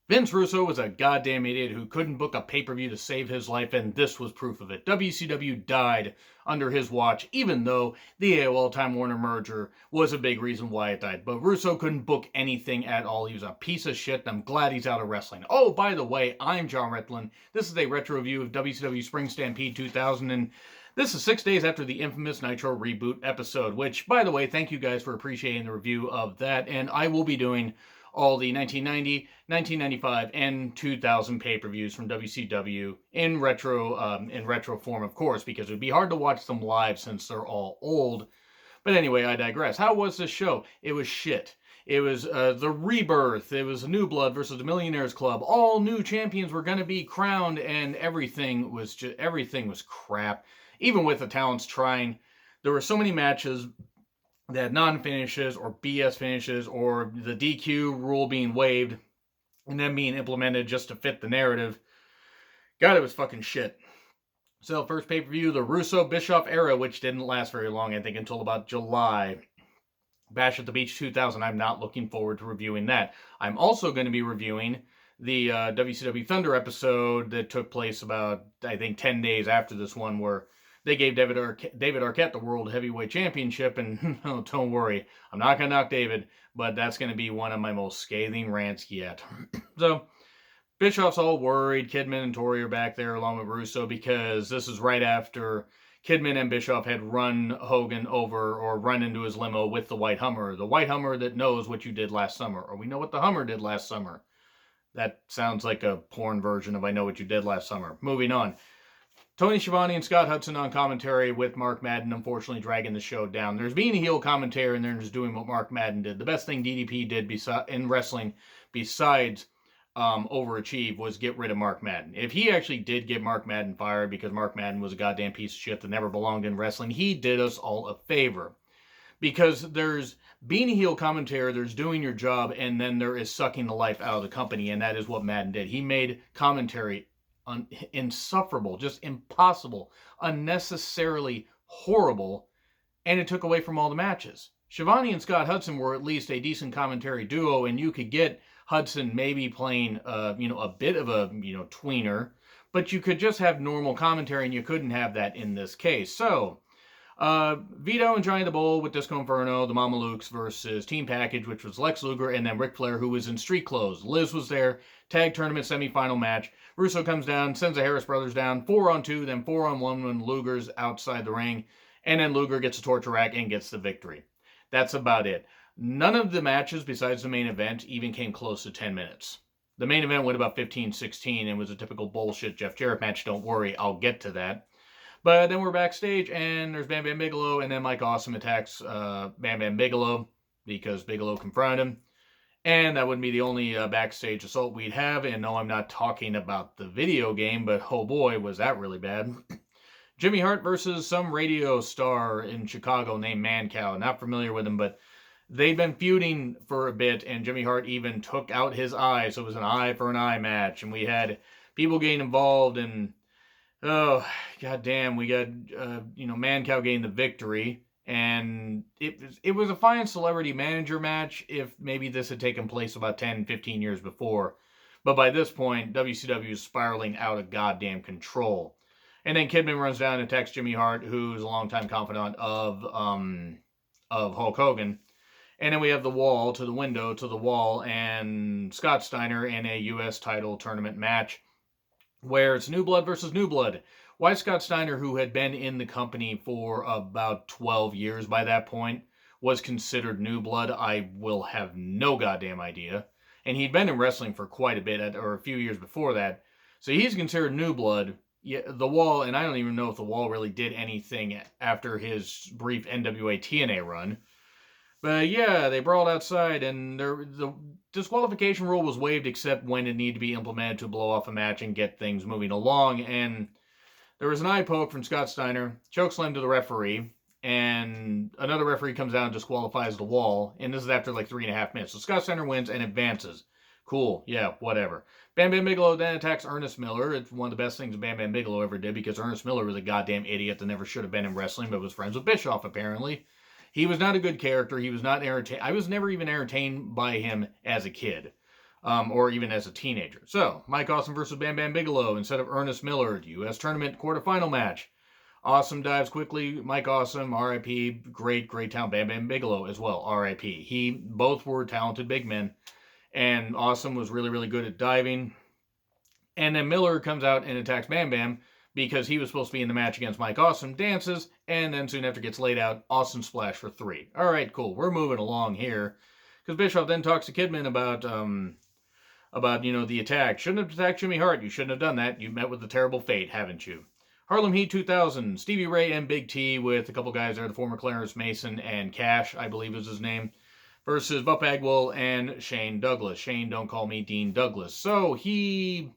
Vince Russo was a goddamn idiot who couldn't book a pay-per-view to save his life, and this was proof of it. WCW died under his watch, even though the AOL-Time Warner merger was a big reason why it died. But Russo couldn't book anything at all. He was a piece of shit, and I'm glad he's out of wrestling. Oh, by the way, I'm John Retlin. This is a retro review of WCW Spring Stampede 2000, and this is 6 days after the infamous Nitro Reboot episode, which, by the way, thank you guys for appreciating the review of that, and I will be doing all the 1990, 1995, and 2000 pay-per-views from WCW in retro form, of course, because it would be hard to watch them live since they're all old. But anyway, I digress. How was this show? It was shit. It was the Rebirth. It was New Blood versus the Millionaires Club. All new champions were going to be crowned, and everything was crap. Even with the talents trying, there were so many matches that non-finishes or BS finishes or the DQ rule being waived and then being implemented just to fit the narrative. God, it was fucking shit. So first pay-per-view, the Russo-Bischoff era, which didn't last very long, I think until about July. Bash at the Beach 2000, I'm not looking forward to reviewing that. I'm also going to be reviewing the WCW Thunder episode that took place about, I think, 10 days after this one, where they gave David Arquette the World Heavyweight Championship, and oh, don't worry, I'm not going to knock David, but that's going to be one of my most scathing rants yet. So, Bischoff's all worried. Kidman and Torrie are back there along with Russo, because this is right after Kidman and Bischoff had run Hogan over or run into his limo with the White Hummer. The White Hummer that knows what you did last summer, or we know what the Hummer did last summer. That sounds like a porn version of I Know What You Did Last Summer. Moving on. Tony Schiavone and Scott Hudson on commentary with Mark Madden, unfortunately dragging the show down. There's being a heel commentary, and they're just doing what Mark Madden did. The best thing DDP did in wrestling, besides overachieve, was get rid of Mark Madden. If he actually did get Mark Madden fired because Mark Madden was a goddamn piece of shit that never belonged in wrestling, he did us all a favor. Because there's being a heel commentator, there's doing your job, and then there is sucking the life out of the company, and that is what Madden did. He made commentary insufferable, just impossible, unnecessarily horrible, and it took away from all the matches. Schiavone and Scott Hudson were at least a decent commentary duo, and you could get Hudson maybe playing a bit of a tweener, but you could just have normal commentary, and you couldn't have that in this case. So Vito and Johnny the Bull with Disco Inferno, the Mamalukes versus Team Package, which was Lex Luger and then Ric Flair, who was in street clothes. Liz was there. Tag tournament semifinal match. Russo comes down, sends the Harris brothers down, 4-on-2, then 4-on-1 when Luger's outside the ring, and then Luger gets a torture rack and gets the victory. That's about it. None of the matches besides the main event even came close to 10 minutes. The main event went about 15-16 and was a typical bullshit Jeff Jarrett match. Don't worry, I'll get to that. But then we're backstage, and there's Bam Bam Bigelow, and then Mike Awesome attacks Bam Bam Bigelow because Bigelow confronted him. And that wouldn't be the only backstage assault we'd have. And no, I'm not talking about the video game, but oh boy, was that really bad. Jimmy Hart versus some radio star in Chicago named Mancow. Not familiar with him, but they'd been feuding for a bit, and Jimmy Hart even took out his eye, so it was an eye for an eye match. And we had people getting involved, and oh, goddamn, we got, Mancow gained the victory. And it was a fine celebrity manager match if maybe this had taken place about 10, 15 years before. But by this point, WCW is spiraling out of goddamn control. And then Kidman runs down and attacks Jimmy Hart, who's a longtime confidant of Hulk Hogan. And then we have the wall to the window to the wall and Scott Steiner in a U.S. title tournament match where it's New Blood versus New Blood. Why Scott Steiner, who had been in the company for about 12 years by that point, was considered New Blood, I will have no goddamn idea. And he'd been in wrestling for quite a bit, or a few years before that. So he's considered New Blood. Yeah, the Wall, and I don't even know if the Wall really did anything after his brief NWA TNA run. But yeah, they brawled outside, and the disqualification rule was waived except when it needed to be implemented to blow off a match and get things moving along. And there was an eye poke from Scott Steiner, chokeslam to the referee, and another referee comes out and disqualifies the Wall, and this is after like 3.5 minutes. So Scott Steiner wins and advances. Cool, yeah, whatever. Bam Bam Bigelow then attacks Ernest Miller. It's one of the best things Bam Bam Bigelow ever did because Ernest Miller was a goddamn idiot that never should have been in wrestling, but was friends with Bischoff, apparently. He was not a good character. He was not entertained. I was never even entertained by him as a kid. or even as a teenager. So, Mike Awesome versus Bam Bam Bigelow instead of Ernest Millard, U.S. Tournament quarterfinal match. Awesome dives quickly. Mike Awesome, R.I.P. Great talent. Bam Bam Bigelow as well, R.I.P. Both were talented big men, and Awesome was really good at diving. And then Miller comes out and attacks Bam Bam because he was supposed to be in the match against Mike Awesome, dances, and then soon after gets laid out, Awesome splash for 3. All right, cool. We're moving along here. Because Bischoff then talks to Kidman about the attack. Shouldn't have attacked Jimmy Hart. You shouldn't have done that. You met with a terrible fate, haven't you? Harlem Heat 2000, Stevie Ray and Big T with a couple guys there, the former Clarence Mason and Cash, I believe is his name, versus Buff Bagwell and Shane Douglas. Shane, don't call me Dean Douglas. So he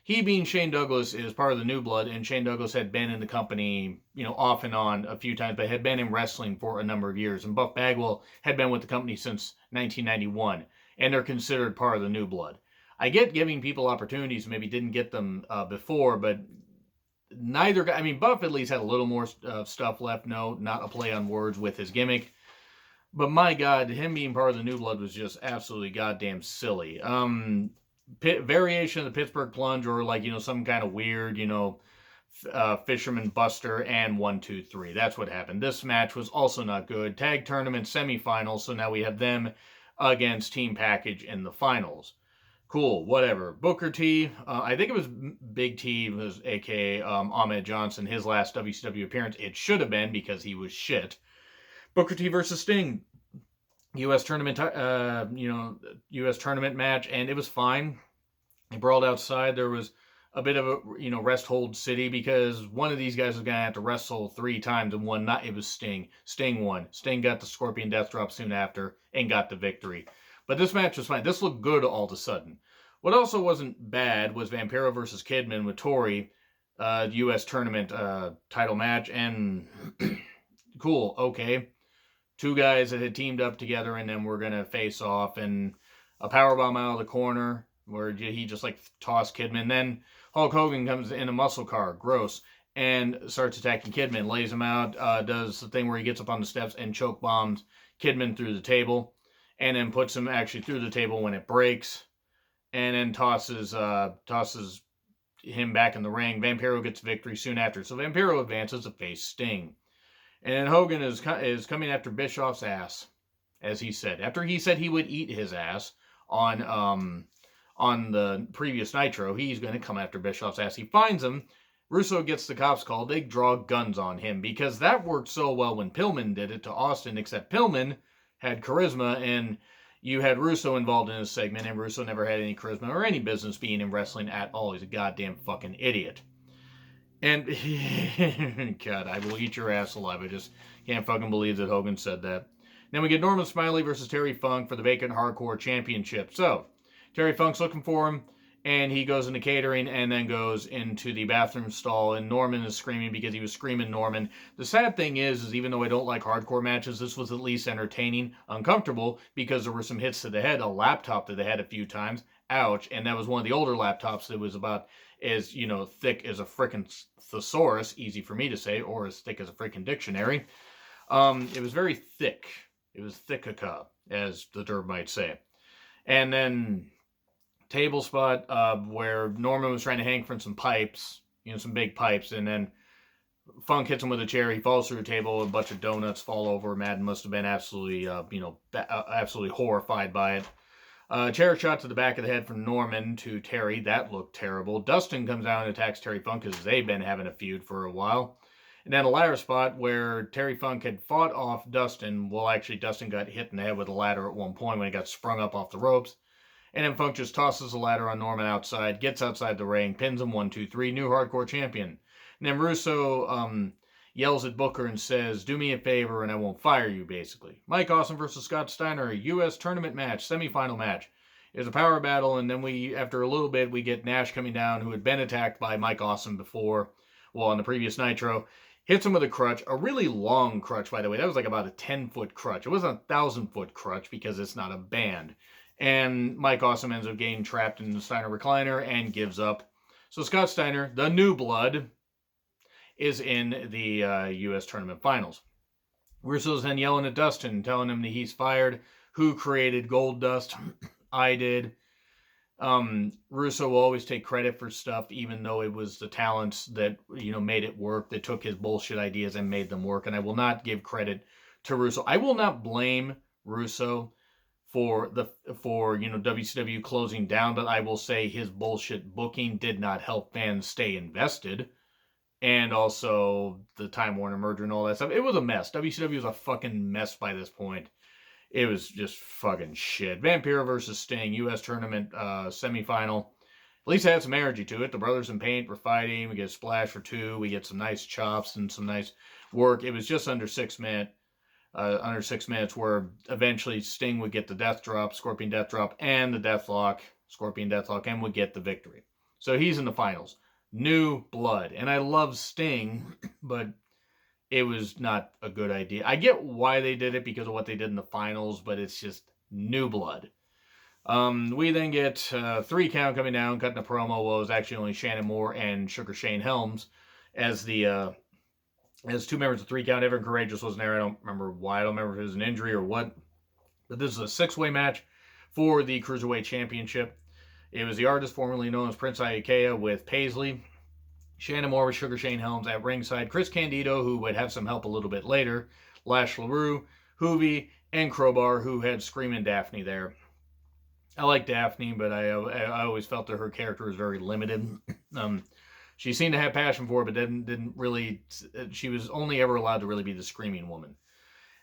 being Shane Douglas is part of the New Blood, and Shane Douglas had been in the company, off and on a few times, but had been in wrestling for a number of years. And Buff Bagwell had been with the company since 1991, and they're considered part of the New Blood. I get giving people opportunities, maybe didn't get them before, but neither guy, Buff at least had a little more stuff left. No, not a play on words with his gimmick. But my God, him being part of the New Blood was just absolutely goddamn silly. Variation of the Pittsburgh Plunge, or some kind of weird, Fisherman Buster and 1, 2, 3. That's what happened. This match was also not good. Tag tournament semifinals, so now we have them against Team Package in the finals. Cool, whatever. Booker T, I think it was Big T, was aka Ahmed Johnson, his last WCW appearance. It should have been because he was shit. Booker T versus Sting, U.S. tournament, U.S. tournament match, and it was fine. They brawled outside. There was a bit of a rest hold city because one of these guys was gonna have to wrestle 3 times and one not. It was Sting. Sting won. Sting got the Scorpion Death Drop soon after and got the victory. But this match was fine. This looked good all of a sudden. What also wasn't bad was Vampiro versus Kidman with Tori, U.S. tournament title match, and cool, okay. 2 guys that had teamed up together, and then we're going to face off, and a powerbomb out of the corner where he just tossed Kidman. Then Hulk Hogan comes in a muscle car, gross, and starts attacking Kidman, lays him out, does the thing where he gets up on the steps and choke bombs Kidman through the table, and then puts him actually through the table when it breaks, and then tosses him back in the ring. Vampiro gets victory soon after. So Vampiro advances to face Sting. And then Hogan is coming after Bischoff's ass, as he said. After he said he would eat his ass on the previous Nitro, he's going to come after Bischoff's ass. He finds him. Russo gets the cops called. They draw guns on him because that worked so well when Pillman did it to Austin, except Pillman had charisma, and you had Russo involved in this segment, and Russo never had any charisma or any business being in wrestling at all. He's a goddamn fucking idiot. And, God, I will eat your ass alive. I just can't fucking believe that Hogan said that. Then we get Norman Smiley versus Terry Funk for the vacant Hardcore Championship. So, Terry Funk's looking for him, and he goes into catering and then goes into the bathroom stall, and Norman is screaming because he was screaming Norman. The sad thing is even though I don't like hardcore matches, this was at least entertaining, uncomfortable, because there were some hits to the head, a laptop to the head a few times. Ouch. And that was one of the older laptops that was about as, thick as a frickin' thesaurus, easy for me to say, or as thick as a frickin' dictionary. It was very thick. It was thick-a-cup, as the derb might say. And then table spot where Norman was trying to hang from some pipes, some big pipes, and then Funk hits him with a chair. He falls through a table, a bunch of donuts fall over. Madden must have been absolutely, absolutely horrified by it. Chair shot to the back of the head from Norman to Terry. That looked terrible. Dustin comes out and attacks Terry Funk because they've been having a feud for a while. And then a ladder spot where Terry Funk had fought off Dustin. Well, actually, Dustin got hit in the head with a ladder at one point when he got sprung up off the ropes. And then Funk just tosses the ladder on Norman outside, gets outside the ring, pins him 1, 2, 3, new hardcore champion. And then Russo yells at Booker and says, "Do me a favor and I won't fire you," basically. Mike Awesome versus Scott Steiner, a U.S. tournament match, semifinal match. It was a power battle, and then after a little bit, we get Nash coming down, who had been attacked by Mike Awesome before, on the previous Nitro. Hits him with a crutch, a really long crutch, by the way. That was about a 10-foot crutch. It wasn't a 1,000-foot crutch because it's not a band. And Mike Awesome ends up getting trapped in the Steiner recliner and gives up. So Scott Steiner, the New Blood, is in the U.S. tournament finals. Russo's then yelling at Dustin, telling him that he's fired. Who created Gold Dust? I did. Russo will always take credit for stuff, even though it was the talents that, made it work, that took his bullshit ideas and made them work. And I will not give credit to Russo. I will not blame Russo for WCW closing down, but I will say his bullshit booking did not help fans stay invested. And also the Time Warner merger and all that stuff. It was a mess. WCW was a fucking mess by this point. It was just fucking shit. Vampiro versus Sting, U.S. Tournament semifinal. At least it had some energy to it. The Brothers in Paint were fighting. We get a splash for 2. We get some nice chops and some nice work. It was just under 6 minutes. Under 6 minutes, where eventually Sting would get the death drop, Scorpion death drop, and the deathlock, Scorpion deathlock, and would get the victory. So he's in the finals. New blood. And I love Sting, but it was not a good idea. I get why they did it because of what they did in the finals, but it's just new blood. We then get 3 count coming down, cutting a promo. Well, it was actually only Shannon Moore and Sugar Shane Helms as the as 2 members of 3 count. Evan Courageous wasn't there. I don't remember why. I don't remember if it was an injury or what. But this is a 6-way match for the Cruiserweight Championship. It was the artist formerly known as Prince Iaukea with Paisley. Shannon Moore with Sugar Shane Helms at ringside. Chris Candido, who would have some help a little bit later. Lash LaRue, Hoovy, and Crowbar, who had Screamin' Daphne there. I like Daphne, but I always felt that her character was very limited. She seemed to have passion for it, but didn't really. She was only ever allowed to really be the screaming woman.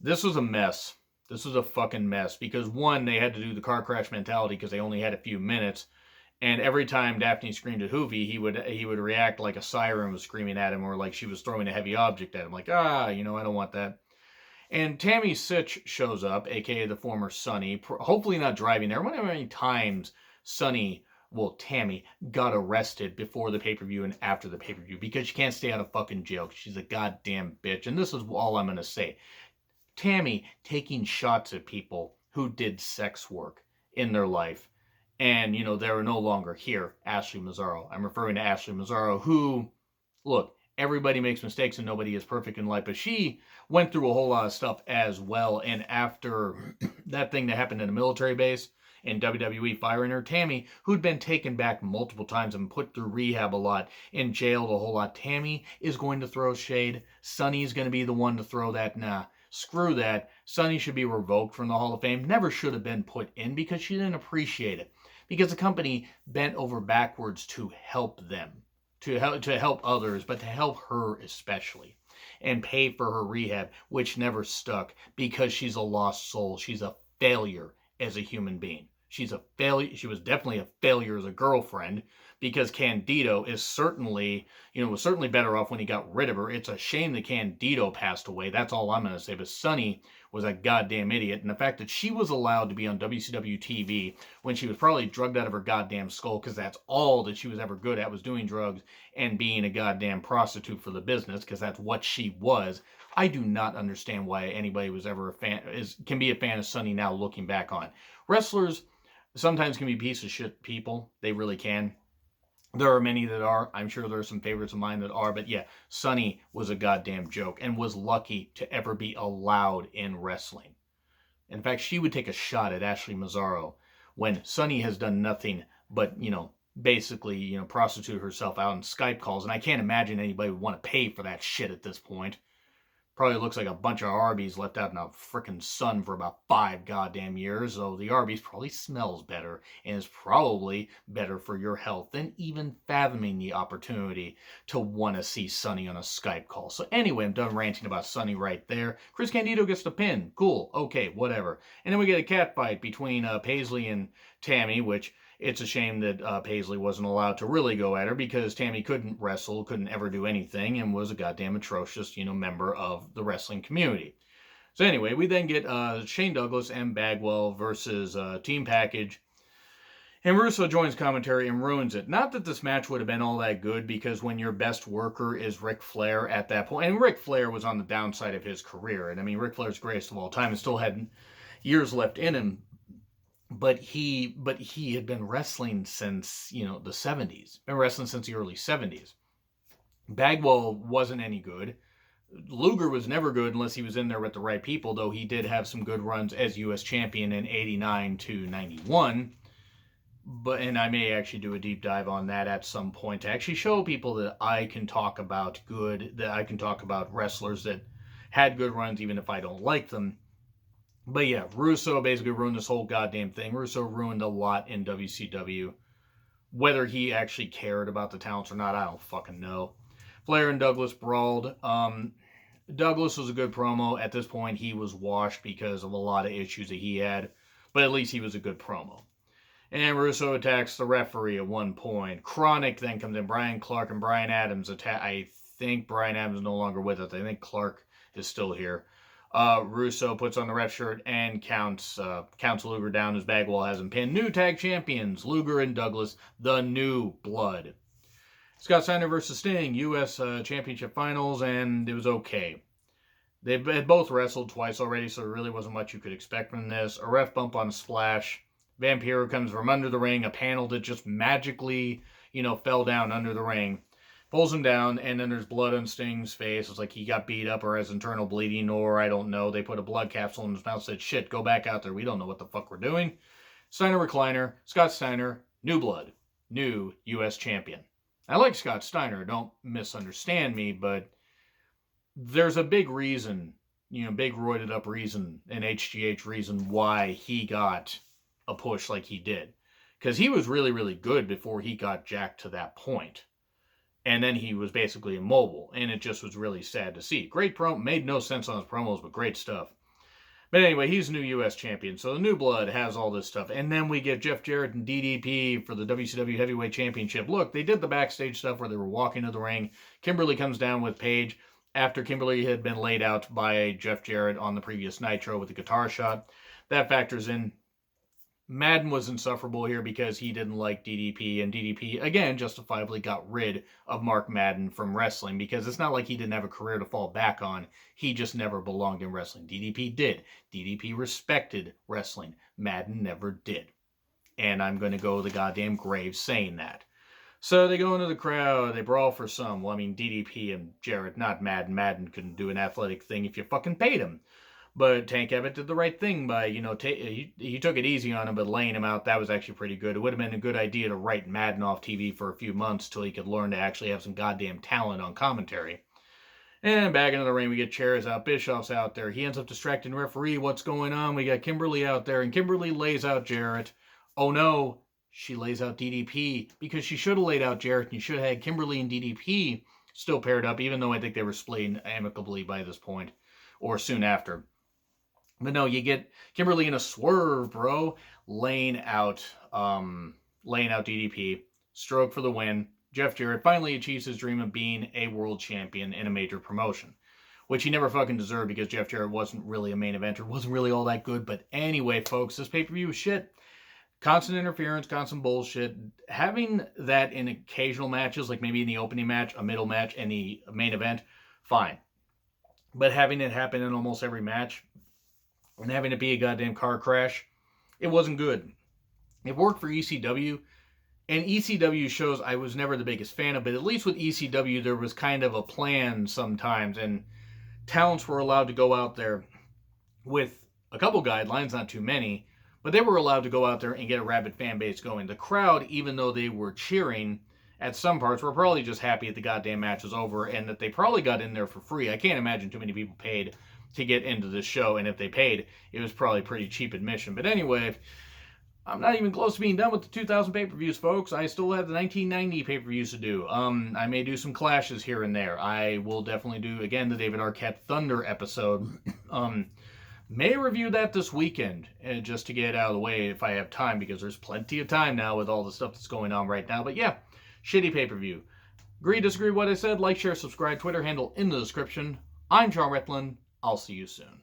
This was a mess. This was a fucking mess because, one, they had to do the car crash mentality because they only had a few minutes, and every time Daphne screamed at Hoovy, he would react like a siren was screaming at him, or like she was throwing a heavy object at him, like I don't want that. And Tammy Sitch shows up, aka the former Sunny, hopefully not driving there. I wonder how many times Tammy got arrested before the pay-per-view and after the pay-per-view because she can't stay out of fucking jail. She's a goddamn bitch. And this is all I'm going to say. Tammy taking shots at people who did sex work in their life. And, they were no longer here. Ashley Mazzaro. I'm referring to Ashley Mazzaro, who, look, everybody makes mistakes and nobody is perfect in life. But she went through a whole lot of stuff as well. And after that thing that happened in a military base, in WWE firing her, Tammy, who'd been taken back multiple times and put through rehab a lot and jailed a whole lot, Tammy is going to throw shade. Sonny's going to be the one to throw that. Nah, screw that. Sonny should be revoked from the Hall of Fame. Never should have been put in because she didn't appreciate it. Because the company bent over backwards to help them, to help others, but to help her especially, and pay for her rehab, which never stuck because she's a lost soul. She's a failure as a human being. She's a failure. She was definitely a failure as a girlfriend because Candido was certainly better off when he got rid of her. It's a shame that Candido passed away. That's all I'm going to say. But Sunny was a goddamn idiot. And the fact that she was allowed to be on WCW TV when she was probably drugged out of her goddamn skull, because that's all that she was ever good at, was doing drugs and being a goddamn prostitute for the business, because that's what she was. I do not understand why anybody was ever can be a fan of Sunny now looking back on. Wrestlers sometimes can be piece of shit people. They really can. There are many that are. I'm sure there are some favorites of mine that are. But yeah, Sunny was a goddamn joke and was lucky to ever be allowed in wrestling. In fact, she would take a shot at Ashley Mazzaro when Sunny has done nothing but, basically, prostitute herself out in Skype calls. And I can't imagine anybody would want to pay for that shit at this point. Probably looks like a bunch of Arby's left out in a frickin' sun for about 5 goddamn years. So the Arby's probably smells better and is probably better for your health than even fathoming the opportunity to want to see Sunny on a Skype call. So anyway, I'm done ranting about Sunny right there. Chris Candido gets the pin. Cool. Okay, whatever. And then we get a cat fight between Paisley and Tammy, which it's a shame that Paisley wasn't allowed to really go at her because Tammy couldn't wrestle, couldn't ever do anything, and was a goddamn atrocious, member of the wrestling community. So anyway, we then get Shane Douglas and Bagwell versus Team Package. And Russo joins commentary and ruins it. Not that this match would have been all that good, because when your best worker is Ric Flair at that point, and Ric Flair was on the downside of his career, and I mean, Ric Flair's greatest of all time and still had years left in him, but he had been wrestling since, the 70s. Been wrestling since the early 70s. Bagwell wasn't any good. Luger was never good unless he was in there with the right people, though he did have some good runs as U.S. champion in 89 to 91. and I may actually do a deep dive on that at some point to actually show people that I can talk about wrestlers that had good runs even if I don't like them. But yeah, Russo basically ruined this whole goddamn thing. Russo ruined a lot in WCW. Whether he actually cared about the talents or not, I don't fucking know. Flair and Douglas brawled. Douglas was a good promo. At this point, he was washed because of a lot of issues that he had. But at least he was a good promo. And Russo attacks the referee at one point. Chronic then comes in. Brian Clark and Brian Adams attack. I think Brian Adams is no longer with us. I think Clark is still here. Russo puts on the ref shirt and counts Luger down. His Bagwell has him pinned. New tag champions, Luger and Douglas, the New Blood. Scott Steiner versus Sting, U.S. Championship Finals, and it was okay. They had both wrestled twice already, so there really wasn't much you could expect from this. A ref bump on a splash. Vampiro comes from under the ring, a panel that just magically, fell down under the ring. Pulls him down, and then there's blood on Sting's face. It's like he got beat up or has internal bleeding, or I don't know. They put a blood capsule in his mouth and said, shit, go back out there. We don't know what the fuck we're doing. Steiner recliner, Scott Steiner, New Blood, new U.S. champion. I like Scott Steiner, don't misunderstand me, but there's a big reason, big roided up reason, an HGH reason why he got a push like he did. Because he was really, really good before he got jacked to that point. And then he was basically immobile, and it just was really sad to see. Great promo, made no sense on his promos, but great stuff. But anyway, he's new U.S. champion, so the New Blood has all this stuff. And then we get Jeff Jarrett and DDP for the WCW Heavyweight Championship. Look, they did the backstage stuff where they were walking to the ring. Kimberly comes down with Paige after Kimberly had been laid out by Jeff Jarrett on the previous Nitro with a guitar shot. That factors in. Madden was insufferable here because he didn't like DDP, and DDP, again, justifiably got rid of Mark Madden from wrestling because it's not like he didn't have a career to fall back on. He just never belonged in wrestling. DDP did. DDP respected wrestling. Madden never did. And I'm going to go to the goddamn grave saying that. So they go into the crowd, they brawl for some. Well, I mean, DDP and Jarrett, not Madden. Madden couldn't do an athletic thing if you fucking paid him. But Tank Abbott did the right thing by, he took it easy on him, but laying him out, that was actually pretty good. It would have been a good idea to write Madden off TV for a few months till he could learn to actually have some goddamn talent on commentary. And back into the ring, we get chairs out. Bischoff's out there. He ends up distracting the referee. What's going on? We got Kimberly out there, and Kimberly lays out Jarrett. Oh no, she lays out DDP because she should have laid out Jarrett, and you should have had Kimberly and DDP still paired up, even though I think they were splitting amicably by this point, or soon after. But no, you get Kimberly in a swerve, bro, laying out DDP. Stroke for the win. Jeff Jarrett finally achieves his dream of being a world champion in a major promotion, which he never fucking deserved because Jeff Jarrett wasn't really a main eventer, wasn't really all that good. But anyway, folks, this pay-per-view was shit. Constant interference, constant bullshit. Having that in occasional matches, like maybe in the opening match, a middle match, and the main event, fine. But having it happen in almost every match, and having it be a goddamn car crash, it wasn't good. It worked for ECW, and ECW shows I was never the biggest fan of, but at least with ECW there was kind of a plan sometimes, and talents were allowed to go out there with a couple guidelines, not too many, but they were allowed to go out there and get a rabid fan base going. The crowd, even though they were cheering at some parts, were probably just happy that the goddamn match was over and that they probably got in there for free. I can't imagine too many people paid to get into this show, and if they paid, it was probably pretty cheap admission. But anyway, I'm not even close to being done with the 2000 pay-per-views, folks. I still have the 1990 pay-per-views to do. I may do some clashes here and there. I will definitely do, again, the David Arquette Thunder episode. May review that this weekend, just to get it out of the way if I have time, because there's plenty of time now with all the stuff that's going on right now. But yeah, shitty pay-per-view. Agree, disagree with what I said? Like, share, subscribe, Twitter handle in the description. I'm John Retlin. I'll see you soon.